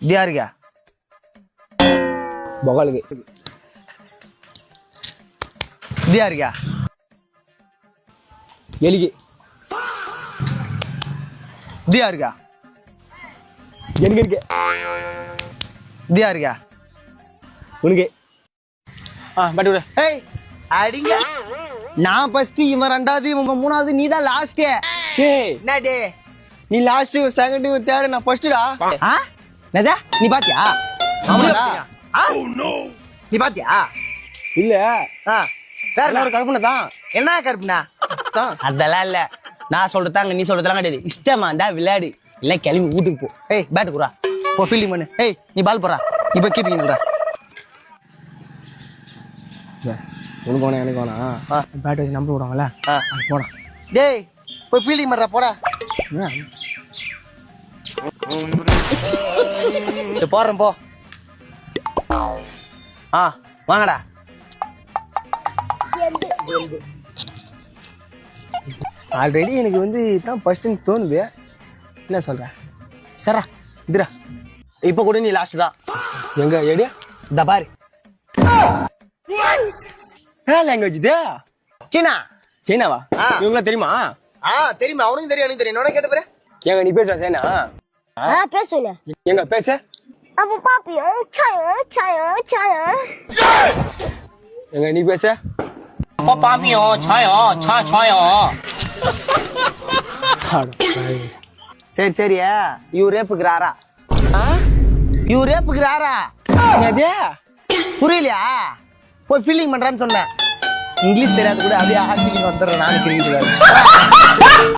இது யாருக்கா? பொகாலுக்கு. இது யாருக்கா? எலிக்கு. இது யாருக்கா? எனக்கு இருக்கு. இது யாருக்கா? உனக்கு. பட்டு விடு. ஏய் அடிங்க. நான் ஃபர்ஸ்ட், இவன் ரெண்டாவது, இவன் மூணாவது, நீ தான் லாஸ்ட். ஏய் என்ன டே? நீ லாஸ்ட், செகண்ட், தேர்ட், நான் ஃபர்ஸ்ட்டா. என்னதா? நீ பாத்தியா? ஆமாடா. நீ பாத்தியா? இல்ல. வேற ஒரு கற்பனை தான். என்ன கருப்புனா? அதெல்லாம் இல்ல. நான் சொல்றதாங்க, நீ சொல்றதெல்லாம் கிடையாது. இஷ்டமா இருந்தா விளையாடு, இல்ல கிளம்பி வீட்டுக்கு போ. ஏய் பேட் குறா, போ ஃபீல்டிங் பண்ணு. ஏய் நீ பால் போறா, நீ போய் கீப்பிங் குறா. உனக்கு வேணா எனக்கு வேணா. பேட் வச்சு நம்ப விடுவாங்கல்ல. போடா. டேய் போய் ஃபீல்டிங் பண்றா, போடா. சரி போறேன், போ. வாங்கடா. ஆல்ரெடி எனக்கு வந்து தான் ஃபர்ஸ்ட்னு தோணுது. என்ன சொல்ற? சரிடா, இதுடா. இப்போ கூட நீ லாஸ்ட் தான். எங்க எடு? இந்த பாரு. என்ன லாங்குவேஜ் இது? சீனா. சைனாவா? இவங்களா தெரியுமா? தெரியுமா? அவனுக்கு தெரியும், எனக்கு தெரியும். நான் கேட்ட பாரு. எங்க நீ பேசுவா சைனா? பேசுவேன். எங்க பேச? அப்போ பாப்பியும் சாயம் சாயம் சாயம். எங்க நீ பேச? அப்பா பாப்பியும் சாயம் சாயம். சரி சரி, இவரே புக்கிறாரா? இவரே புக்கிறாரா? என்னது? புரியலையா? போய் ஃபீல்டிங் பண்றான்னு சொன்னேன். இங்கிலீஷ் தெரியாது கூட, அப்படியே ஹாஸ்பிட்டல் வந்துடுறேன் நான். கிரிக்கெட்